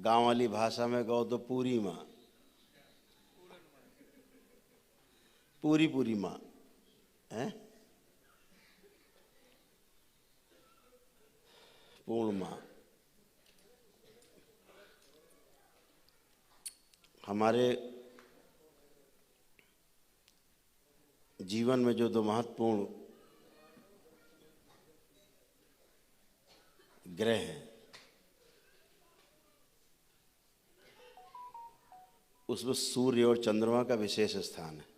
गांव वाली भाषा में कहो तो पूरी माँ, पूरी पूरी माँ है, पूर्ण माँ। हमारे जीवन में जो दो महत्वपूर्ण ग्रह हैं, उसमें सूर्य और चंद्रमा का विशेष स्थान है।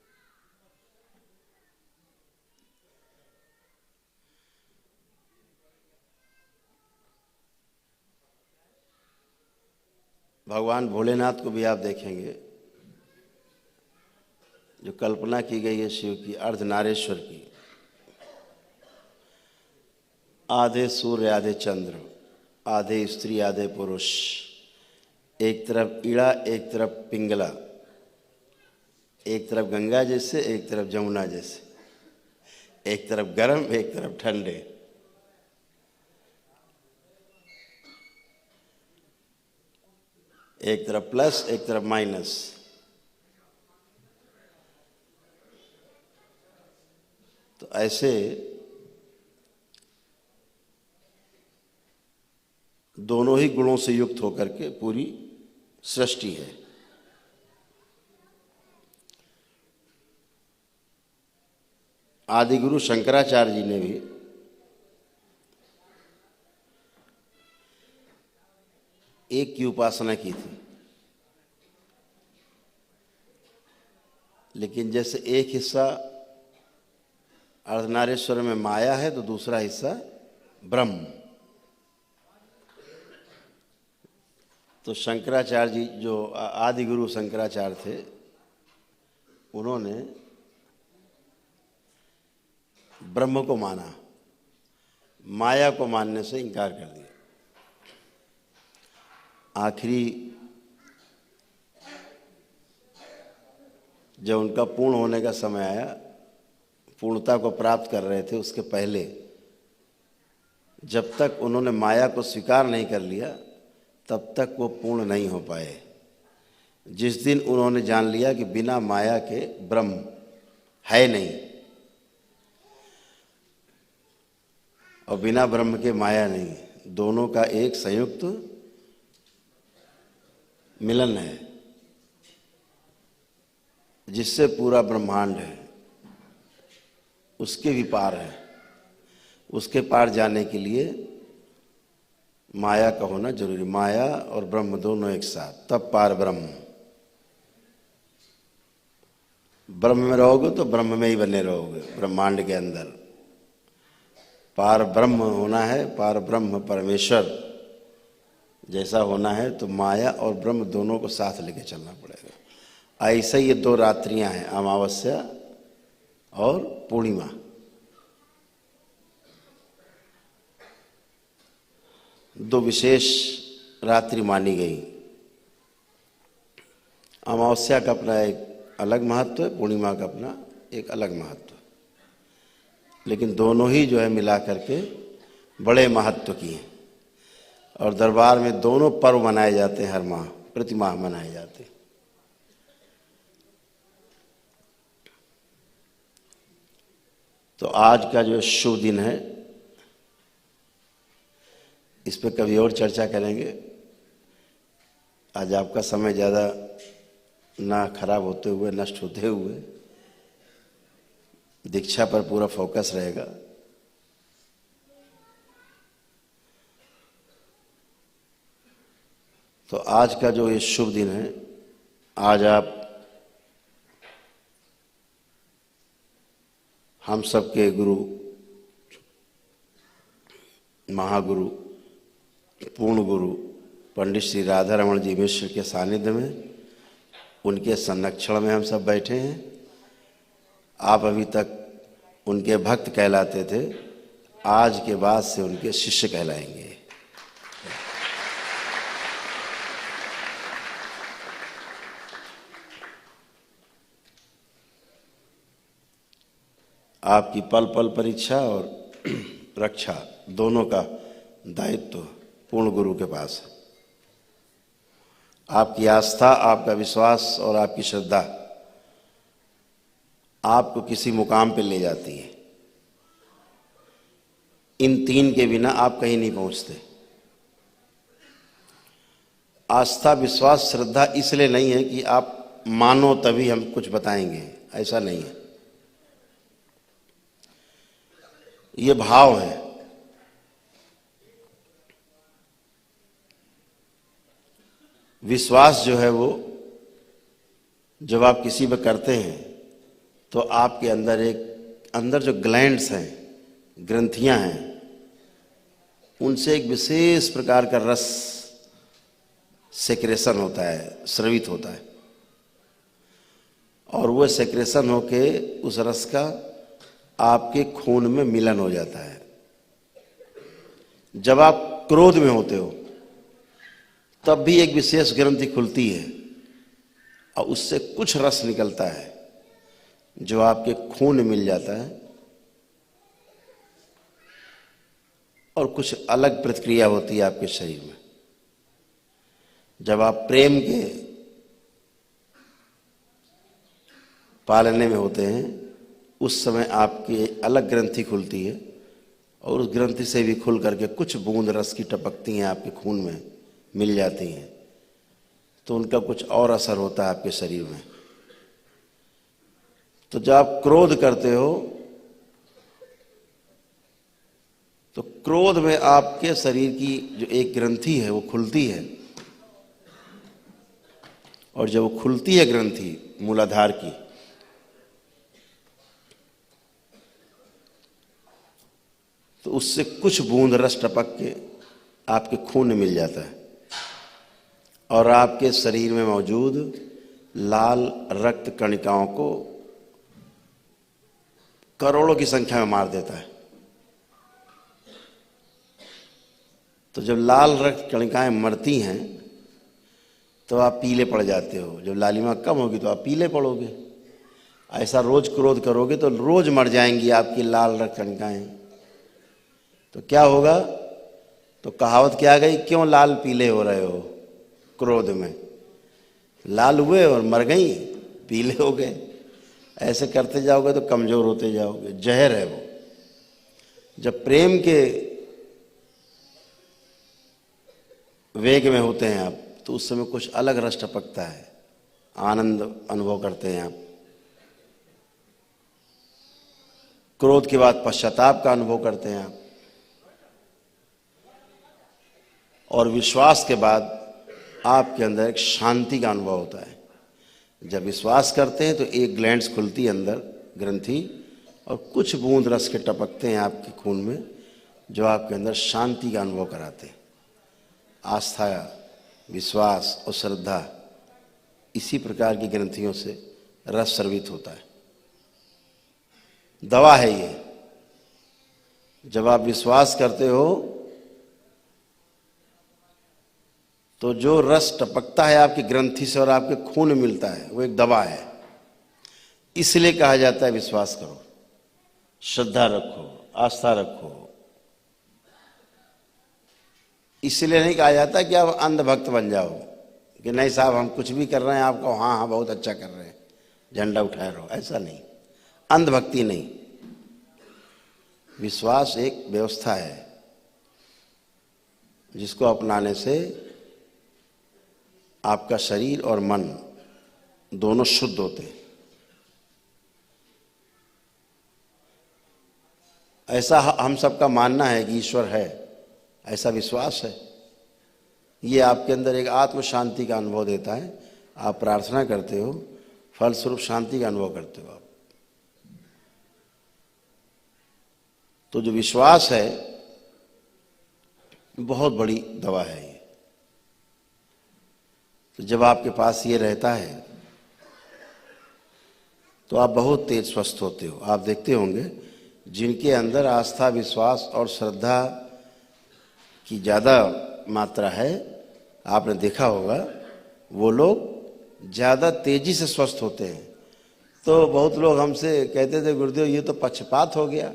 भगवान भोलेनाथ को भी आप देखेंगे, जो कल्पना की गई है शिव की, अर्धनारेश्वर की, आधे सूर्य आधे चंद्र, आधे स्त्री आधे पुरुष, एक तरफ ईड़ा एक तरफ पिंगला, एक तरफ गंगा जैसे एक तरफ जमुना जैसे, एक तरफ गर्म एक तरफ ठंडे। एक तरफ प्लस एक तरफ माइनस। तो ऐसे दोनों ही गुणों से युक्त होकर के पूरी सृष्टि है। आदिगुरु शंकराचार्य जी ने भी एक की उपासना की थी, लेकिन जैसे एक हिस्सा अर्धनारेश्वर में माया है तो दूसरा हिस्सा ब्रह्म। तो शंकराचार्य जी, जो आदिगुरु शंकराचार्य थे, उन्होंने ब्रह्म को माना, माया को मानने से इनकार कर दिया। आखिरी जब उनका पूर्ण होने का समय आया, पूर्णता को प्राप्त कर रहे थे, उसके पहले जब तक उन्होंने माया को स्वीकार नहीं कर लिया तब तक वो पूर्ण नहीं हो पाए। जिस दिन उन्होंने जान लिया कि बिना माया के ब्रह्म है नहीं और बिना ब्रह्म के माया नहीं, दोनों का एक संयुक्त मिलन है, जिससे पूरा ब्रह्मांड है, उसके भी पार है। उसके पार जाने के लिए माया का होना जरूरी, माया और ब्रह्म दोनों एक साथ, तब पार ब्रह्म। ब्रह्म में रहोगे तो ब्रह्म में ही बने रहोगे, ब्रह्मांड के अंदर। पार ब्रह्म होना है, पार ब्रह्म परमेश्वर जैसा होना है, तो माया और ब्रह्म दोनों को साथ लेके चलना पड़ेगा। ऐसे ये दो रात्रियां हैं, अमावस्या और पूर्णिमा। दो विशेष रात्रि मानी गई। अमावस्या का अपना एक अलग महत्व है, पूर्णिमा का अपना एक अलग महत्व है, लेकिन दोनों ही जो है मिला करके बड़े महत्व की हैं। और दरबार में दोनों पर्व मनाए जाते हैं, हर माह, प्रति माह मनाए जाते हैं। तो आज का जो शुभ दिन है, इस पर कभी और चर्चा करेंगे। आज आपका समय ज़्यादा ना खराब होते हुए, नष्ट होते हुए दीक्षा पर पूरा फोकस रहेगा। तो आज का जो ये शुभ दिन है, आज आप हम सबके गुरु, महागुरु, पूर्ण गुरु पंडित श्री राधा रमण जी मिश्र के सानिध्य में, उनके संरक्षण में हम सब बैठे हैं। आप अभी तक उनके भक्त कहलाते थे, आज के बाद से उनके शिष्य कहलाएंगे। आपकी पल पल परीक्षा और रक्षा दोनों का दायित्व पूर्ण गुरु के पास है। आपकी आस्था, आपका विश्वास और आपकी श्रद्धा आपको किसी मुकाम पे ले जाती है। इन तीन के बिना आप कहीं नहीं पहुंचते। आस्था, विश्वास, श्रद्धा इसलिए नहीं है कि आप मानो तभी हम कुछ बताएंगे, ऐसा नहीं है। ये भाव है। विश्वास जो है वो जब आप किसी पे करते हैं तो आपके अंदर जो ग्लैंड्स हैं, ग्रंथियां हैं, उनसे एक विशेष प्रकार का रस सेक्रेशन होता है, स्रवित होता है, और वह सेक्रेशन होके उस रस का आपके खून में मिलन हो जाता है। जब आप क्रोध में होते हो तब भी एक विशेष ग्रंथि खुलती है और उससे कुछ रस निकलता है जो आपके खून में मिल जाता है, और कुछ अलग प्रतिक्रिया होती है आपके शरीर में। जब आप प्रेम के पालने में होते हैं उस समय आपकी अलग ग्रंथि खुलती है, और उस ग्रंथि से भी खुल करके कुछ बूंद रस की टपकती हैं, आपके खून में मिल जाती हैं, तो उनका कुछ और असर होता है आपके शरीर में। तो जब आप क्रोध करते हो तो क्रोध में आपके शरीर की जो एक ग्रंथि है वो खुलती है, और जब वो खुलती है ग्रंथि मूलाधार की, तो उससे कुछ बूंद रस टपक के आपके खून में मिल जाता है, और आपके शरीर में मौजूद लाल रक्त कणिकाओं को करोड़ों की संख्या में मार देता है। तो जब लाल रक्त कणिकाएं मरती हैं तो आप पीले पड़ जाते हो। जब लालिमा कम होगी तो आप पीले पड़ोगे। ऐसा रोज क्रोध करोगे तो रोज मर जाएंगी आपकी लाल रक्त कणिकाएं। तो क्या होगा? तो कहावत क्या आ गई, क्यों लाल पीले हो रहे हो क्रोध में? लाल हुए और मर गई, पीले हो गए। ऐसे करते जाओगे तो कमजोर होते जाओगे। जहर है वो। जब प्रेम के वेग में होते हैं आप तो उस समय कुछ अलग रस टपकता है, आनंद अनुभव करते हैं आप। क्रोध के बाद पश्चाताप का अनुभव करते हैं आप, और विश्वास के बाद आपके अंदर एक शांति का अनुभव होता है। जब विश्वास करते हैं तो एक ग्लैंड्स खुलती है अंदर ग्रंथि, और कुछ बूंद रस के टपकते हैं आपके खून में जो आपके अंदर शांति का अनुभव कराते हैं। आस्था, विश्वास और श्रद्धा, इसी प्रकार की ग्रंथियों से रस स्रवित होता है। दवा है ये। जब आप विश्वास करते हो तो जो रस टपकता है आपकी ग्रंथि से और आपके खून में मिलता है वो एक दवा है। इसलिए कहा जाता है विश्वास करो, श्रद्धा रखो, आस्था रखो। इसलिए नहीं कहा जाता कि आप अंधभक्त बन जाओ कि नहीं साहब हम कुछ भी कर रहे हैं आपको हाँ हाँ बहुत अच्छा कर रहे हैं, झंडा उठाए रहो। ऐसा नहीं, अंधभक्ति नहीं। विश्वास एक व्यवस्था है जिसको अपनाने से आपका शरीर और मन दोनों शुद्ध होते हैं। ऐसा हम सबका मानना है कि ईश्वर है, ऐसा विश्वास है। ये आपके अंदर एक आत्म शांति का अनुभव देता है। आप प्रार्थना करते हो, फलस्वरूप शांति का अनुभव करते हो आप। तो जो विश्वास है बहुत बड़ी दवा है ये। तो जब आपके पास ये रहता है तो आप बहुत तेज स्वस्थ होते हो। आप देखते होंगे जिनके अंदर आस्था, विश्वास और श्रद्धा की ज़्यादा मात्रा है, आपने देखा होगा वो लोग ज़्यादा तेजी से स्वस्थ होते हैं। तो बहुत लोग हमसे कहते थे गुरुदेव ये तो पक्षपात हो गया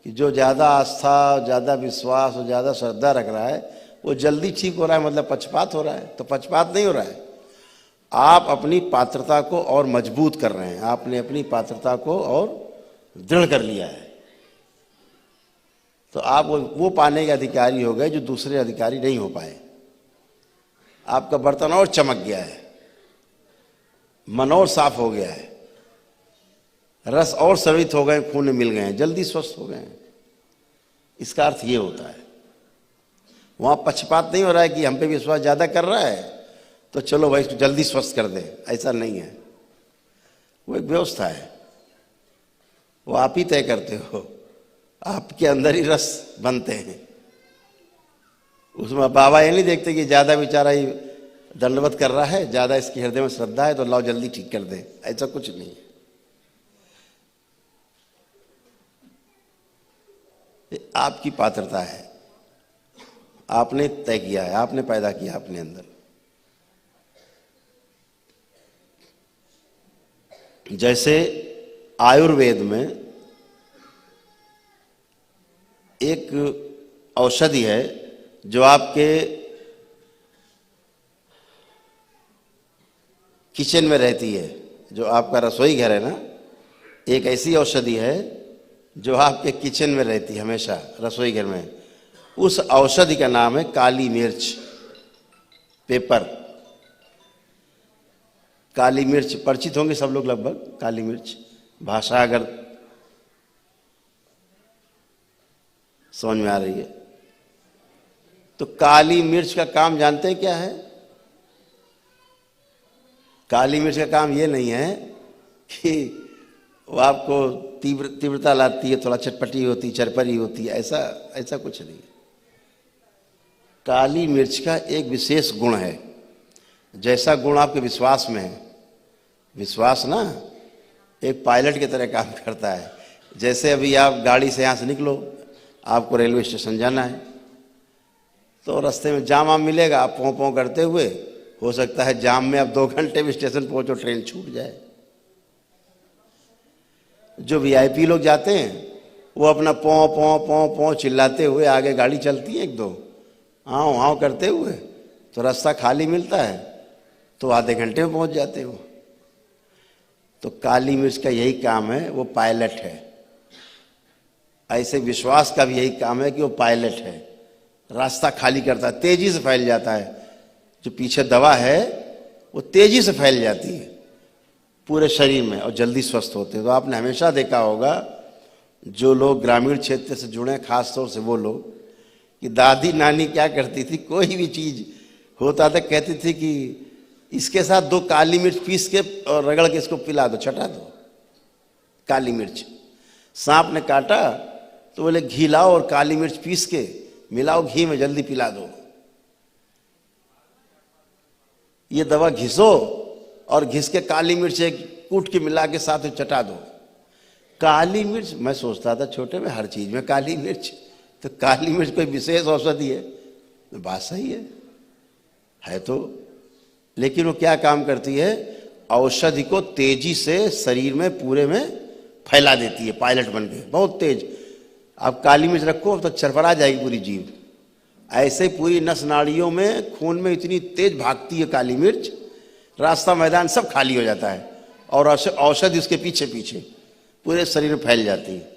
कि जो ज़्यादा आस्था, ज़्यादा विश्वास और ज़्यादा श्रद्धा रख रहा है वो जल्दी ठीक हो रहा है, मतलब पक्षपात हो रहा है। तो पक्षपात नहीं हो रहा है, आप अपनी पात्रता को और मजबूत कर रहे हैं, आपने अपनी पात्रता को और दृढ़ कर लिया है। तो आप वो पाने के अधिकारी हो गए जो दूसरे अधिकारी नहीं हो पाए। आपका बर्तन और चमक गया है, मन और साफ हो गया है, रस और स्रवित हो गए, खून में मिल गए हैं, जल्दी स्वस्थ हो गए हैं। इसका अर्थ ये होता है। वहां पक्षपात नहीं हो रहा है कि हम पे विश्वास ज्यादा कर रहा है तो चलो भाई इसको जल्दी स्वस्थ कर दे, ऐसा नहीं है। वो एक व्यवस्था है, वो आप ही तय करते हो, आपके अंदर ही रस बनते हैं। उसमें बाबा ये नहीं देखते कि ज्यादा बेचारा ही दंडवत कर रहा है, ज्यादा इसके हृदय में श्रद्धा है तो लाओ जल्दी ठीक कर दे, ऐसा कुछ नहीं है। ये आपकी पात्रता है, आपने तय किया है, आपने पैदा किया अपने अंदर। जैसे आयुर्वेद में एक औषधि है जो आपके किचन में रहती है, जो आपका रसोई घर है ना, एक ऐसी औषधि है जो आपके किचन में रहती है हमेशा, रसोई घर में। उस औषधि का नाम है काली मिर्च, पेपर। काली मिर्च परिचित होंगे सब लोग लगभग, काली मिर्च भाषा अगर समझ में आ रही है तो। काली मिर्च का काम जानते हैं क्या है? काली मिर्च का काम ये नहीं है कि वो आपको तीव्रता लाती है, थोड़ा चटपटी होती, चरपरी होती है, ऐसा कुछ नहीं है। काली मिर्च का एक विशेष गुण है, जैसा गुण आपके विश्वास में है। विश्वास ना एक पायलट की तरह काम करता है। जैसे अभी आप गाड़ी से यहाँ से निकलो, आपको रेलवे स्टेशन जाना है, तो रास्ते में जाम आम मिलेगा, आप पों पों करते हुए, हो सकता है जाम में आप 2 घंटे में स्टेशन पहुंचो, ट्रेन छूट जाए। जो वीआईपी लोग जाते हैं वो अपना पों पों पों पों चिल्लाते हुए आगे गाड़ी चलती है, 1-2 हाँ हाँ करते हुए, तो रास्ता खाली मिलता है तो आधे घंटे में पहुंच जाते हो। तो काली मिर्च का यही काम है, वो पायलट है। ऐसे विश्वास का भी यही काम है कि वो पायलट है, रास्ता खाली करता है, तेजी से फैल जाता है। जो पीछे दवा है वो तेजी से फैल जाती है पूरे शरीर में और जल्दी स्वस्थ होते हैं। तो आपने हमेशा देखा होगा, जो लोग ग्रामीण क्षेत्र से जुड़े हैं, खास तौर से वो लोग, कि दादी नानी क्या करती थी, कोई भी चीज होता था कहती थी कि इसके साथ 2 काली मिर्च पीस के और रगड़ के इसको पिला दो, छटा दो। काली मिर्च, सांप ने काटा तो बोले घी लाओ और काली मिर्च पीस के मिलाओ घी में, जल्दी पिला दो। ये दवा घिसो और घिस के काली मिर्च एक कूट के मिला के साथ चटा दो। काली मिर्च, मैं सोचता था छोटे में हर चीज में काली मिर्च, तो काली मिर्च कोई विशेष औषधि है? तो बात सही है तो। लेकिन वो क्या काम करती है? औषधि को तेजी से शरीर में पूरे में फैला देती है, पायलट बन के बहुत तेज। आप काली मिर्च रखो तो चरफरा जाएगी पूरी जीभ। ऐसे पूरी नस नाड़ियों में, खून में इतनी तेज भागती है काली मिर्च, रास्ता मैदान सब खाली हो जाता है और औषधि उसके पीछे पीछे पूरे शरीर में फैल जाती है।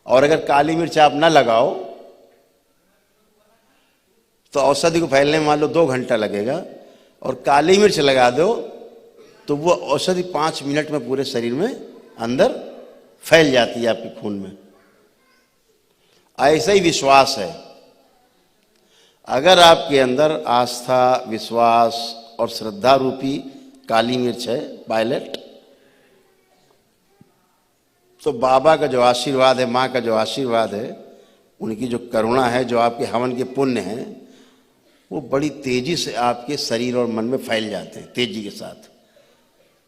और अगर काली मिर्च आप ना लगाओ तो औषधि को फैलने में मान लो 2 घंटा लगेगा, और काली मिर्च लगा दो तो वो औषधि 5 मिनट में पूरे शरीर में अंदर फैल जाती है आपके खून में। ऐसा ही विश्वास है। अगर आपके अंदर आस्था, विश्वास और श्रद्धा रूपी काली मिर्च है, पायलट, तो बाबा का जो आशीर्वाद है, माँ का जो आशीर्वाद है, उनकी जो करुणा है, जो आपके हवन के पुण्य हैं, वो बड़ी तेजी से आपके शरीर और मन में फैल जाते हैं, तेजी के साथ।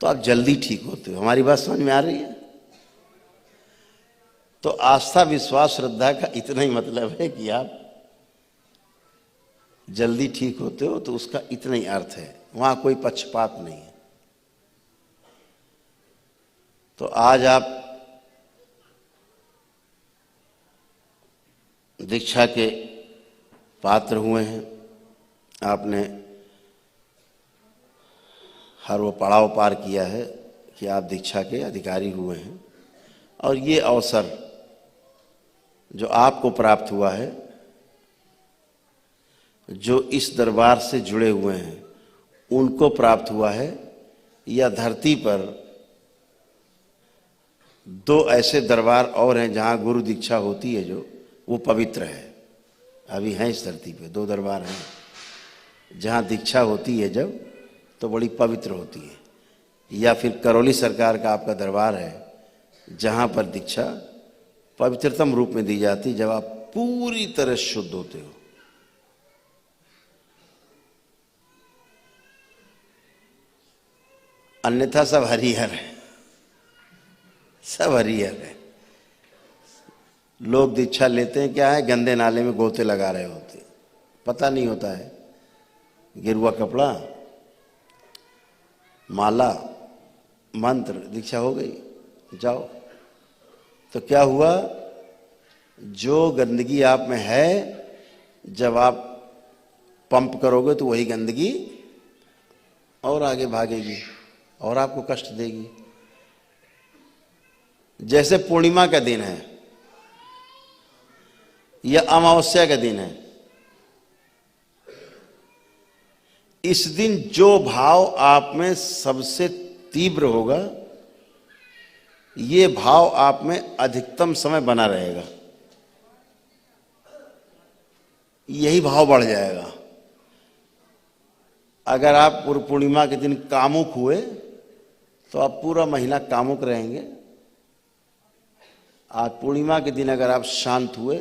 तो आप जल्दी ठीक होते हो। हमारी बात समझ में आ रही है? तो आस्था, विश्वास, श्रद्धा का इतना ही मतलब है कि आप जल्दी ठीक होते हो, तो उसका इतना ही अर्थ है, वहां कोई पक्षपात नहीं है। तो आज आप दीक्षा के पात्र हुए हैं। आपने हर वो पड़ाव पार किया है कि आप दीक्षा के अधिकारी हुए हैं। और ये अवसर जो आपको प्राप्त हुआ है, जो इस दरबार से जुड़े हुए हैं उनको प्राप्त हुआ है, या धरती पर दो ऐसे दरबार और हैं जहाँ गुरु दीक्षा होती है जो वो पवित्र है। अभी हैं इस धरती पे दो दरबार हैं जहाँ दीक्षा होती है जब, तो बड़ी पवित्र होती है। या फिर करौली सरकार का आपका दरबार है जहाँ पर दीक्षा पवित्रतम रूप में दी जाती जब आप पूरी तरह शुद्ध होते हो। अन्यथा सब हरिहर है, सब हरिहर है। लोग दीक्षा लेते हैं, क्या है, गंदे नाले में गोते लगा रहे होते, पता नहीं होता है। गिरुआ कपड़ा, माला, मंत्र, दीक्षा हो गई, जाओ। तो क्या हुआ, जो गंदगी आप में है जब आप पंप करोगे तो वही गंदगी और आगे भागेगी और आपको कष्ट देगी। जैसे पूर्णिमा का दिन है या अमावस्या का दिन है, इस दिन जो भाव आप में सबसे तीव्र होगा, ये भाव आप में अधिकतम समय बना रहेगा, यही भाव बढ़ जाएगा। अगर आप पूर्णिमा के दिन कामुक हुए तो आप पूरा महीना कामुक रहेंगे। आज पूर्णिमा के दिन अगर आप शांत हुए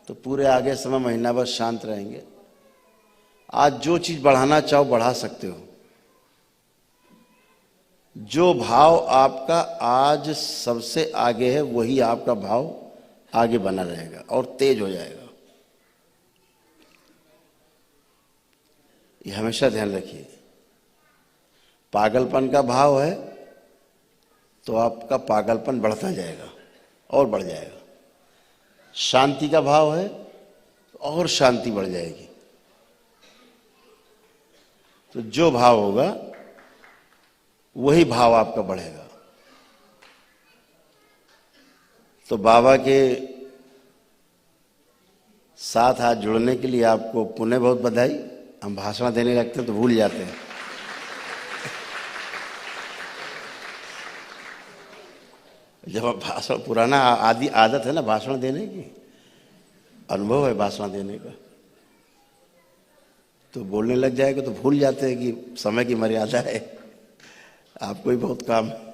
तो पूरे आगे समय महीना भर शांत रहेंगे। आज जो चीज बढ़ाना चाहो बढ़ा सकते हो। जो भाव आपका आज सबसे आगे है वही आपका भाव आगे बना रहेगा और तेज हो जाएगा। ये हमेशा ध्यान रखिए। पागलपन का भाव है तो आपका पागलपन बढ़ता जाएगा और बढ़ जाएगा। शांति का भाव है तो और शांति बढ़ जाएगी। तो जो भाव होगा वही भाव आपका बढ़ेगा। तो बाबा के साथ हाथ जुड़ने के लिए आपको पुनः बहुत बधाई। हम भाषण देने लगते हैं तो भूल जाते हैं। जब आप भाषण, पुराना आदि आदत है ना भाषण देने की, अनुभव है भाषण देने का, तो बोलने लग जाएगा तो भूल जाते हैं कि समय की मर्यादा है, आपको ही बहुत काम है।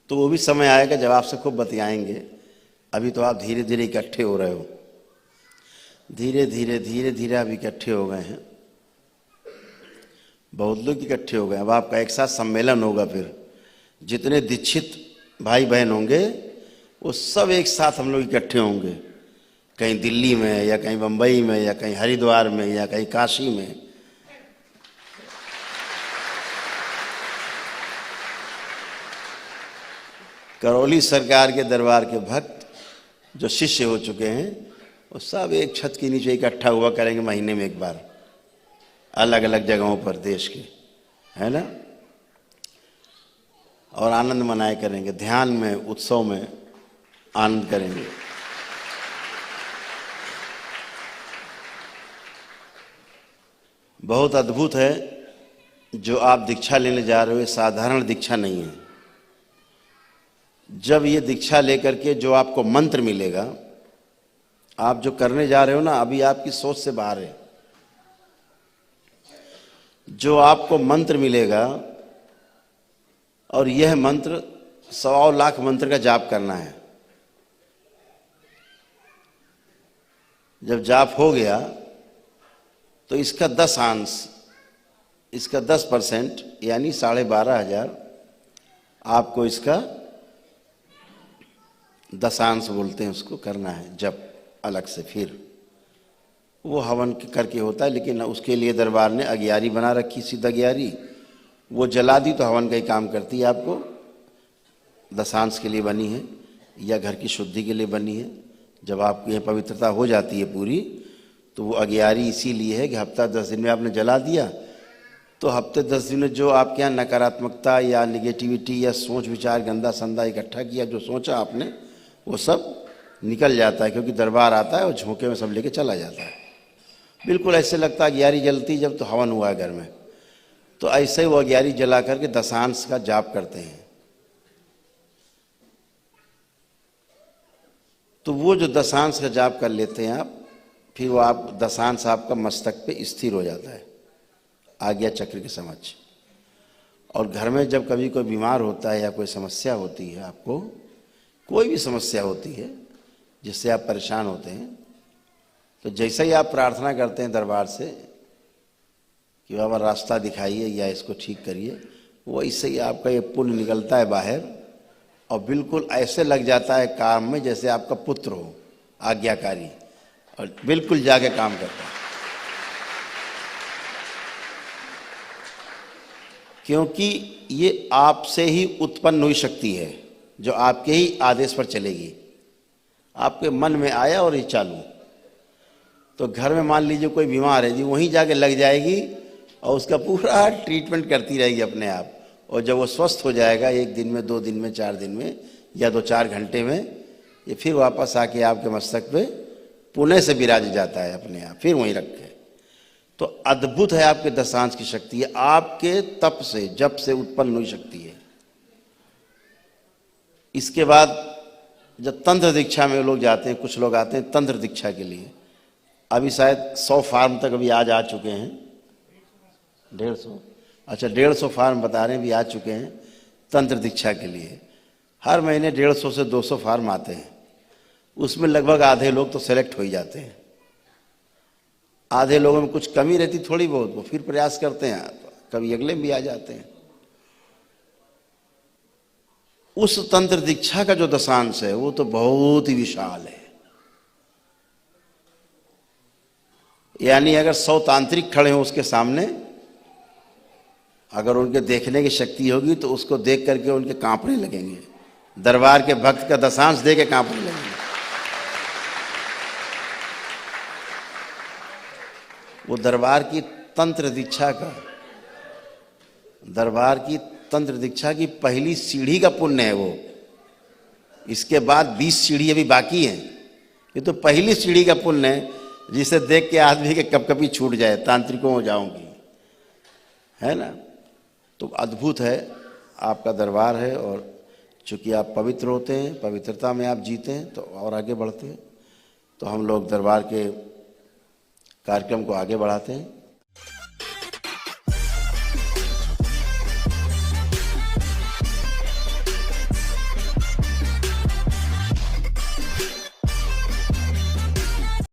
तो वो भी समय आएगा जब आपसे खूब बतियाएंगे। अभी तो आप धीरे धीरे इकट्ठे हो रहे हो, धीरे धीरे धीरे धीरे आप इकट्ठे हो गए हैं, बहुत लोग इकट्ठे हो गए। अब आपका एक साथ सम्मेलन होगा। फिर जितने दीक्षित भाई बहन होंगे वो सब एक साथ हम लोग इकट्ठे होंगे, कहीं दिल्ली में या कहीं बम्बई में या कहीं हरिद्वार में या कहीं काशी में। करौली सरकार के दरबार के भक्त जो शिष्य हो चुके हैं वो सब एक छत के नीचे इकट्ठा हुआ करेंगे महीने में एक बार, अलग अलग जगहों पर देश के, है ना, और आनंद मनाए करेंगे। ध्यान में, उत्सव में आनंद करेंगे। बहुत अद्भुत है जो आप दीक्षा लेने जा रहे हो। साधारण दीक्षा नहीं है। जब ये दीक्षा लेकर के जो आपको मंत्र मिलेगा, आप जो करने जा रहे हो ना, अभी आपकी सोच से बाहर है। जो आपको मंत्र मिलेगा, और यह मंत्र 100 लाख मंत्र का जाप करना है। जब जाप हो गया तो इसका 10 अंश, इसका 10% यानी 12,500 आपको इसका दशांश बोलते हैं उसको करना है जब अलग से। फिर वो हवन करके होता है, लेकिन उसके लिए दरबार ने अगियारी बना रखी, सिद्ध अगियारी, वो जला दी तो हवन का ही काम करती है। आपको दशांश के लिए बनी है या घर की शुद्धि के लिए बनी है। जब आपकी यह पवित्रता हो जाती है पूरी, तो वो अगियारी इसीलिए है कि हफ्ता 10 दिन में आपने जला दिया, तो हफ्ते 10 दिन में जो आपके यहाँ नकारात्मकता या निगेटिविटी या सोच विचार गंदा संदा इकट्ठा किया, जो सोचा आपने, वो सब निकल जाता है। क्योंकि दरबार आता है और झोंके में सब लेके चला जाता है। बिल्कुल ऐसे लगता है अगियारी जलती जब तो हवन हुआ है घर में, तो ऐसे ही वो अगियारी जला करके दशांश का जाप करते हैं। तो वो जो दशांश का जाप कर लेते हैं आप, फिर वो आप दशांश आपका मस्तक पे स्थिर हो जाता है आज्ञा चक्र के समक्ष। और घर में जब कभी कोई बीमार होता है या कोई समस्या होती है, आपको कोई भी समस्या होती है जिससे आप परेशान होते हैं, तो जैसे ही आप प्रार्थना करते हैं दरबार से कि बाबा रास्ता दिखाइए या इसको ठीक करिए, वैसे ही आपका ये पुण्य निकलता है बाहर और बिल्कुल ऐसे लग जाता है काम में जैसे आपका पुत्र हो आज्ञाकारी, और बिल्कुल जाके काम करता है। क्योंकि ये आपसे ही उत्पन्न हुई शक्ति है जो आपके ही आदेश पर चलेगी। आपके मन में आया और ये चालू, तो घर में मान लीजिए कोई बीमार है जी, वहीं जाके लग जाएगी और उसका पूरा ट्रीटमेंट करती रहेगी अपने आप। और जब वो स्वस्थ हो जाएगा 1 दिन में, 2 दिन में, 4 दिन में या 2-4 घंटे में, ये फिर वापस आके आपके मस्तक पे पुणे से विराज जाता है अपने आप, फिर वहीं रख के। तो अद्भुत है आपके दशांश की शक्ति है, आपके तप से जब से उत्पन्न हुई शक्ति है। इसके बाद जब तंत्र दीक्षा में लोग जाते हैं, कुछ लोग आते हैं तंत्र दीक्षा के लिए, अभी शायद 100 फार्म तक अभी आज आ चुके हैं, 150, अच्छा 150 फार्म बता रहे हैं भी आ चुके हैं तंत्र दीक्षा के लिए। हर महीने 150 से 200 फार्म आते हैं, उसमें लगभग आधे लोग तो सेलेक्ट हो ही जाते हैं। आधे लोगों में कुछ कमी रहती थोड़ी बहुत, वो फिर प्रयास करते हैं, कभी अगले भी आ जाते हैं। उस तंत्र दीक्षा का जो दशांश है वो तो बहुत ही विशाल है। यानी अगर 100 तांत्रिक खड़े हों उसके सामने, अगर उनके देखने की शक्ति होगी तो उसको देख करके उनके कांपने लगेंगे। दरबार के भक्त का दशांश दे के कांपने लगेंगे। वो दरबार की तंत्र दीक्षा का, दरबार की तंत्र दीक्षा की पहली सीढ़ी का पुण्य है वो। इसके बाद 20 सीढ़ी अभी बाकी हैं। ये तो पहली सीढ़ी का पुण्य है, जिसे देख के आदमी के कभी छूट जाए, तांत्रिकों हो जाऊंगी, है ना। तो अद्भुत है आपका दरबार है। और चूंकि आप पवित्र होते हैं, पवित्रता में आप जीते हैं, तो और आगे बढ़ते हैं। तो हम लोग दरबार के कार्यक्रम को आगे बढ़ाते हैं।